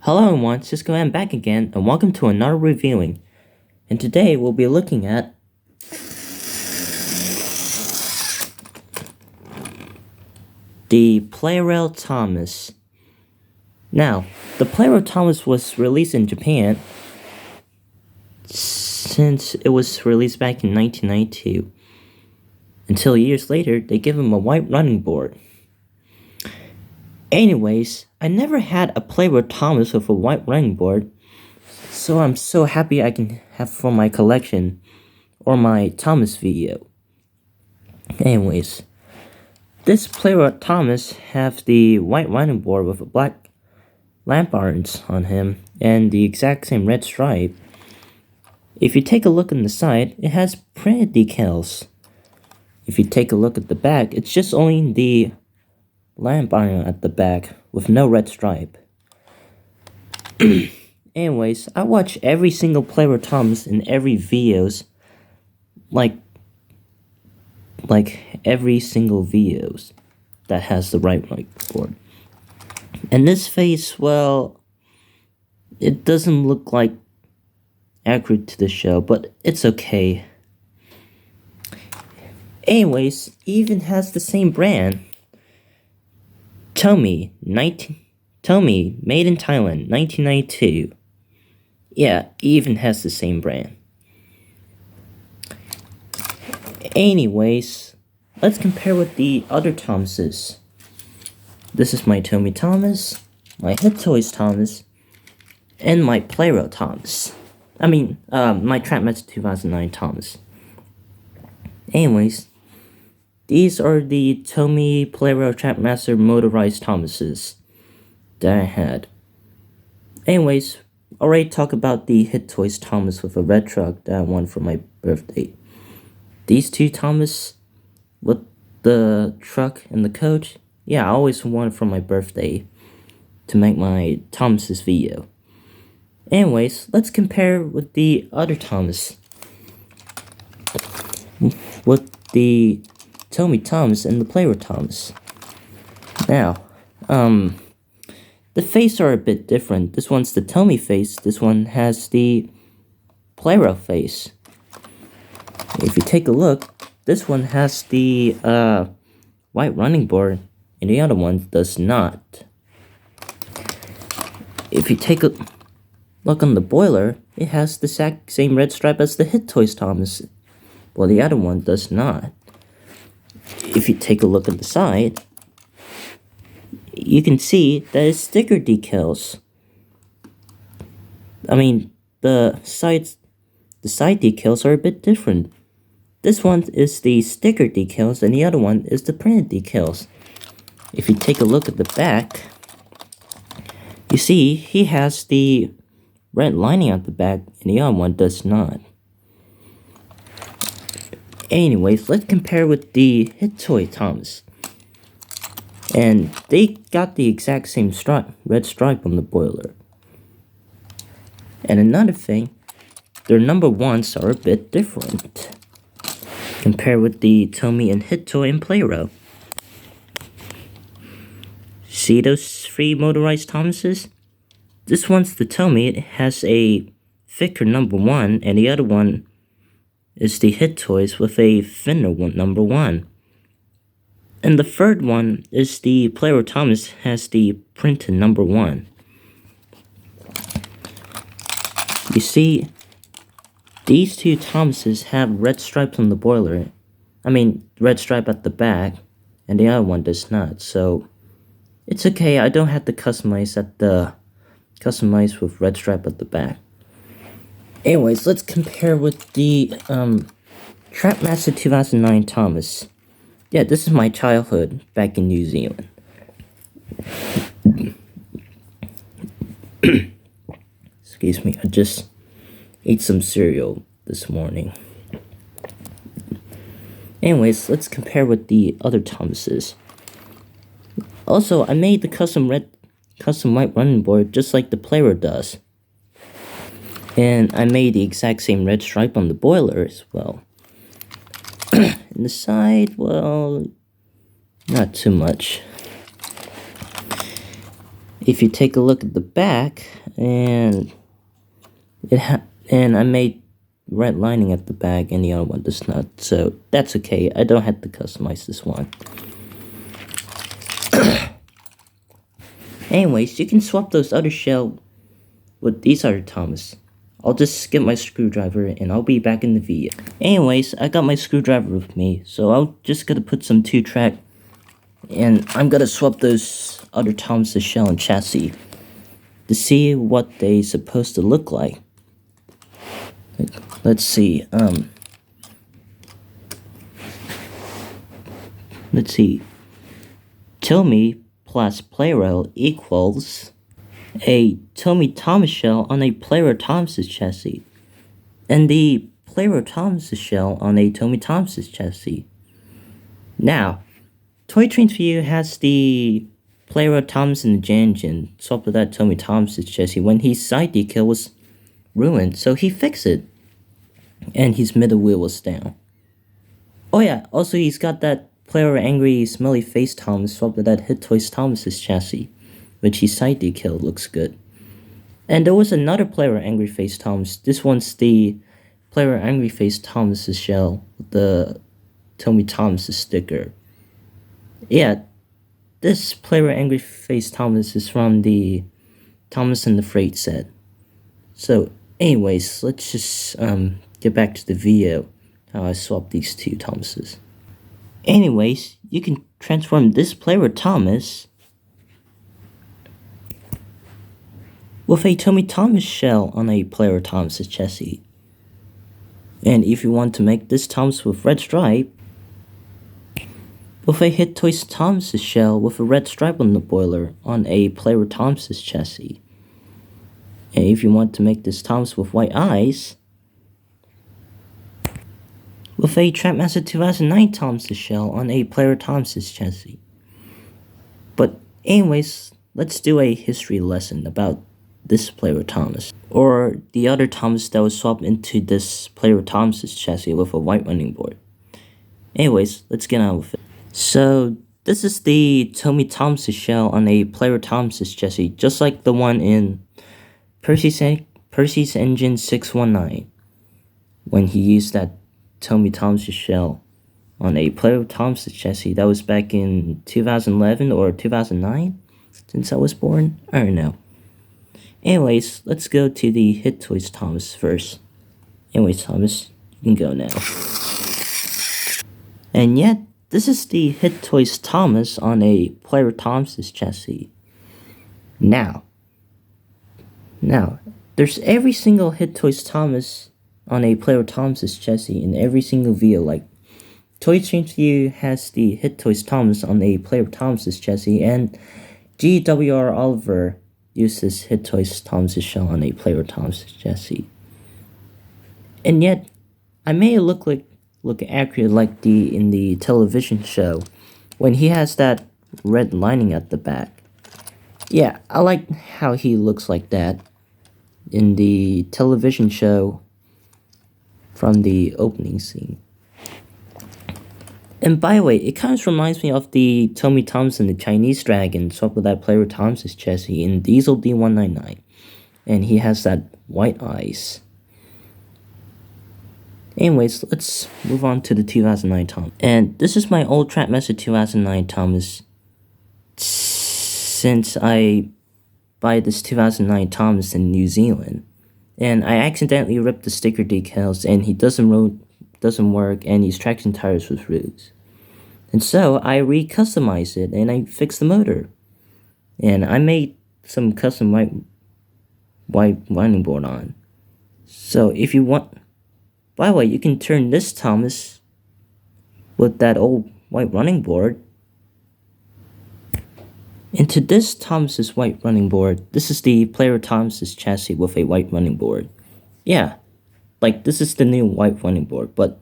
Hello everyone, Cisco and back again, and welcome to another reviewing. And today we'll be looking at the Plarail Thomas. Now, the Plarail Thomas was released in Japan since it was released back in 1992. Until years later, they give him a white running board. Anyways, I never had a Plarail Thomas with a white running board, so I'm so happy I can have for my collection or my Thomas video. Anyways, this Plarail Thomas has the white running board with a black lamp irons on him and the exact same red stripe. If you take a look on the side, it has printed decals. If you take a look at the back, it's just only the lamp iron at the back with no red stripe. Anyways, I watch every single Plarail Thomas in every videos, like every single videos that has the right board. And this face, well, it doesn't look like accurate to the show, but it's okay. Anyways, even has the same brand. Tomy, made in Thailand, 1992. Yeah, even has the same brand. Anyways, let's compare with the other Thomases. This is my Tomy Thomas, my Hit Toys Thomas, and my Plarail Thomas. My Trapmaster 2009 Thomas. Anyways, these are the Tomy Plarail Trapmaster motorized Thomases that I had. Anyways, already talk about the Hit Toys Thomas with a red truck that I won for my birthday. These two Thomas with the truck and the coach, yeah, I always wanted for my birthday to make my Thomas's video. Anyways, let's compare with the other Thomas. With the Tomy Thomas and the Plarail Thomas. Now, the face are a bit different. This one's the Tomy face. This one has the Plarail face. If you take a look, this one has the white running board, and the other one does not. If you take a look on the boiler, it has the exact same red stripe as the Hit Toys Thomas, while the other one does not. If you take a look at the side, you can see that it's sticker decals. The side decals are a bit different. This one is the sticker decals and the other one is the printed decals. If you take a look at the back, you see he has the red lining at the back and the other one does not. Anyways, let's compare with the Hit Toy Thomas. And they got the exact same red stripe on the boiler. And another thing, their number ones are a bit different. Compare with the Tomy and Hit Toy and Plarail. See those three motorized Thomases? This one's the Tomy. It has a thicker number one, and the other one is the Hit Toys with a thinner number one. And the third one is the Plarail Thomas, has the printed number one. You see, these two Thomases have red stripes on the boiler. Red stripe at the back, and the other one does not. So it's okay. I don't have to customize with red stripe at the back. Anyways, let's compare with the Trapmaster 2009 Thomas. Yeah, this is my childhood back in New Zealand. Excuse me, I just ate some cereal this morning. Anyways, let's compare with the other Thomases. Also, I made the custom white running board just like the Plarail does. And I made the exact same red stripe on the boiler as well. And the side, well, not too much. if you take a look at the back, and I made red lining at the back, and the other one does not, so that's okay. I don't have to customize this one. Anyways, you can swap those other shell with these other Thomas. I'll just get my screwdriver and I'll be back in the video. Anyways, I got my screwdriver with me, so I'm just gonna put some 2-track, and I'm gonna swap those other Thomas' shell and chassis to see what they supposed to look like. Let's see, Tomy plus Plarail equals a Tomy Thomas shell on a Plarail Thomas chassis, and the Plarail Thomas shell on a Tomy Thomas chassis. Now, Toy Train's View has the Plarail Thomas in the engine swapped with that Tomy Thomas chassis when his side decal was ruined, so he fixed it, and his middle wheel was down. Oh yeah, also he's got that Plarail Angry Smelly Face Thomas swapped with that Hit Toys Thomas chassis, which his side decal looks good. And there was another Plarail Angry Face Thomas. This one's the Plarail Angry Face Thomas shell with the Tomy Thomas sticker. Yeah, this Plarail Angry Face Thomas is from the Thomas and the Freight set. So anyways, let's just get back to the video, how I swapped these two Thomases. Anyways, you can transform this Plarail Thomas with a Tomy Thomas shell on a Plarail Thomas chassis. And if you want to make this Thomas with red stripe, with a Hit Toys Thomas shell with a red stripe on the boiler on a Plarail Thomas chassis. And if you want to make this Thomas with white eyes, with a Trapmaster 2009 Thomas shell on a Plarail Thomas chassis. But anyways, let's do a history lesson about this Plarail Thomas, or the other Thomas that was swapped into this Plarail Thomas chassis with a white running board. Anyways, let's get on with it. So this is the Tomy Thomas shell on a Plarail Thomas chassis, just like the one in Percy's Engine 619, when he used that Tomy Thomas shell on a Plarail Thomas chassis. That was back in 2011 or 2009, since I was born. I don't know. Anyways, let's go to the Hit Toys Thomas first. Anyways, Thomas, you can go now. And yet, this is the Hit Toys Thomas on a Plarail Thomas chassis. Now, there's every single Hit Toys Thomas on a Plarail Thomas chassis in every single video. Like, Toy Train's View has the Hit Toys Thomas on a Plarail Thomas chassis, and GWR Oliver uses Hit Toys Thomas shell on a Plarail Thomas chassis. And yet, I may look accurate like in the television show, when he has that red lining at the back. Yeah, I like how he looks like that in the television show from the opening scene. And by the way, it kind of reminds me of the Tomy Thomas and the Chinese Dragon swapped with that Plarail Thomas chassis in Diesel D199. And he has that white eyes. Anyways, let's move on to the 2009 Thomas. And this is my old Trapmaster 2009 Thomas. Since I buy this 2009 Thomas in New Zealand, and I accidentally ripped the sticker decals, and he doesn't work, and he's traction tires with roots. And so I re-customized it, and I fixed the motor. And I made some custom white running board on. So if you want, by the way, you can turn this Thomas with that old white running board into this Thomas's white running board. This is the Plarail Thomas's chassis with a white running board. Yeah, like this is the new white running board, but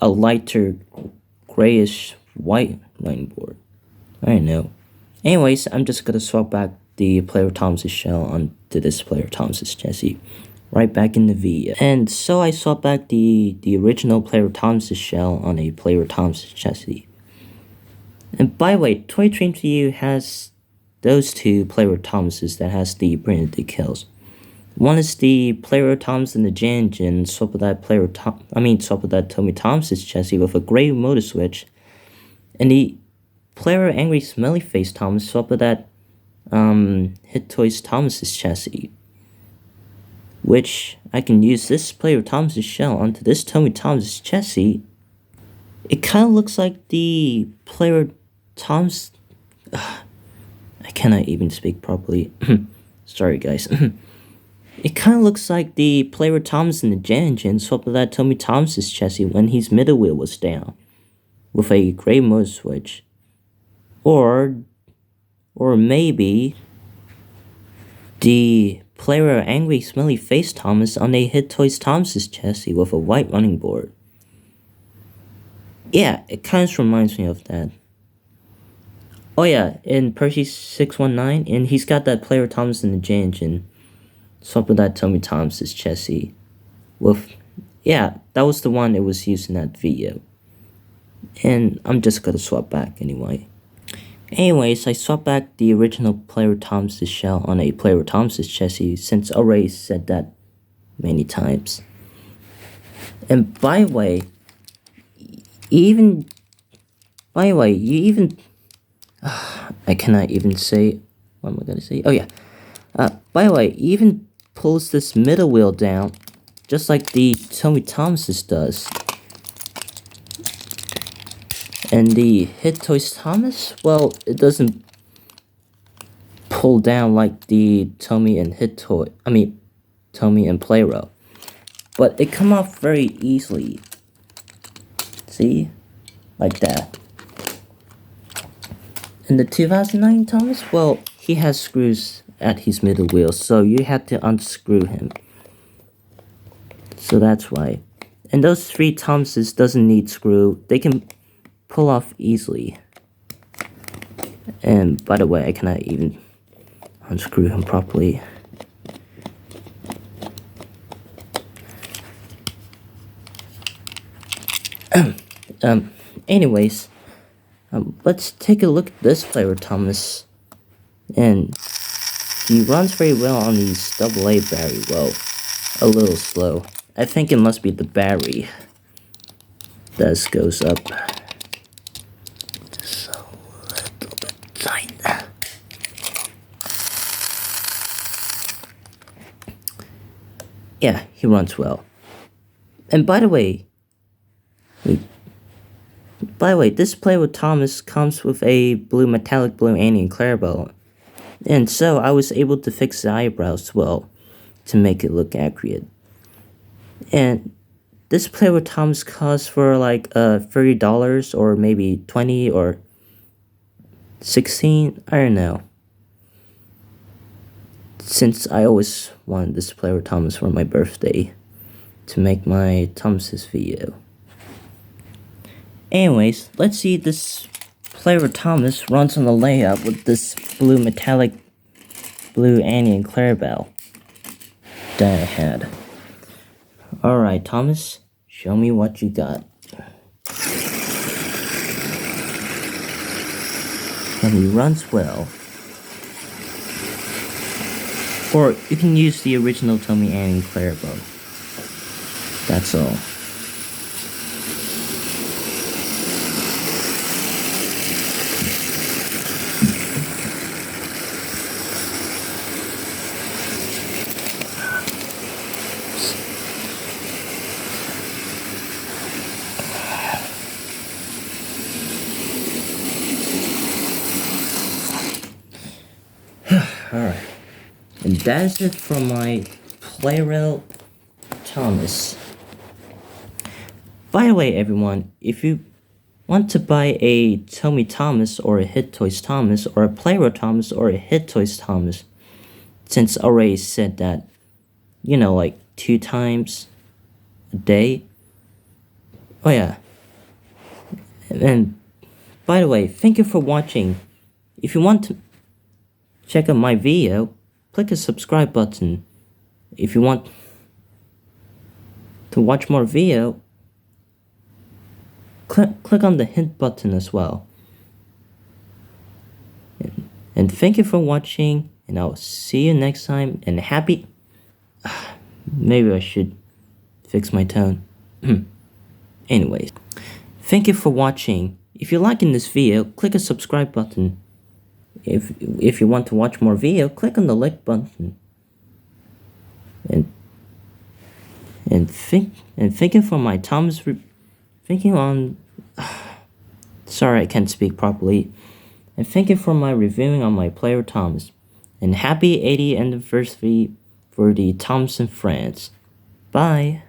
a lighter grayish white running board. I don't know. Anyways, I'm just gonna swap back the Plarail Thomas's shell onto this Plarail Thomas's chassis. Right back in the video. And so I swapped back the original Plarail Thomas's shell on a Plarail Thomas's chassis. And by the way, Toy Train's View has those two Plarail Thomases that has the printed decals. One is the Plarail Thomas and the Jan swap with that swap with that Tomy Thomas's chassis with a gray motor switch, and the Plarail Angry Smelly Face Thomas swap with that Hit Toys Thomas's chassis, which I can use this Plarail Thomas's shell onto this Tomy Thomas's chassis. It kind of looks like the Plarail Thomas. I cannot even speak properly. Sorry, guys. It kind of looks like the Plarail Thomas and the Jan swapped with that Tomy Thomas's chassis when his middle wheel was down, with a gray motor switch. Or maybe the Plarail Angry Smelly Face Thomas on a Hit Toys Thomas's chassis with a white running board. Yeah, it kind of reminds me of that. Oh yeah, in Percy619, and he's got that Plarail Thomas and the Jan swapped with that Tomy Thomas's chassis. Yeah, that was the one it was used in that video. And I'm just gonna swap back anyway. Anyways, I swapped back the original Plarail Thomas's shell on a Plarail Thomas's chassis since I already said that many times. And by the way, you even I cannot even say, what am I gonna say? Oh yeah. By the way, you even pulls this middle wheel down, just like the Tomy Thomas's does. And the Hit Toys Thomas, well, it doesn't pull down like the Tomy and Tomy and Plarail. But it come off very easily. See? Like that. And the 2009 Thomas, well, he has screws at his middle wheel, so you have to unscrew him. So that's why. And those three Thomases doesn't need screw. They can pull off easily. And by the way, I cannot even unscrew him properly. Anyways, let's take a look at this Plarail Thomas. And he runs very well on these AA battery. Well, a little slow. I think it must be the battery that goes up just a little bit tight. Yeah, he runs well. And by the way, this Plarail Thomas comes with a metallic blue Annie and Clarabelle. And so I was able to fix the eyebrows well to make it look accurate. And this Plarail Thomas costs for like $30 or maybe $20 or $16, I don't know. Since I always wanted this Plarail Thomas for my birthday to make my Thomas's video. Anyways, let's see this Plarail Thomas runs on the layout with this metallic blue Annie and Clarabelle that I had. Alright, Thomas, show me what you got. And he runs well. Or you can use the original Tomy, Annie, and Clarabelle. That's all. Alright, and that is it for my Plarail Thomas. By the way, everyone, if you want to buy a Tomy Thomas or a Hit Toys Thomas or a Plarail Thomas or a Hit Toys Thomas, since I already said that, you know, like 2 times a day. Oh yeah. And by the way, thank you for watching. If you want to check out my video, click the subscribe button. If you want to watch more video, click on the hint button as well. And thank you for watching, and I'll see you next time. And happy. Maybe I should fix my tone. Anyways, thank you for watching. If you're liking this video, click the subscribe button. If you want to watch more video, click on the like button. And thinking for my Thomas thinking on sorry, I can't speak properly. And thank you for my reviewing on my Plarail Thomas. And happy 80th anniversary for the Thompson friends. Bye.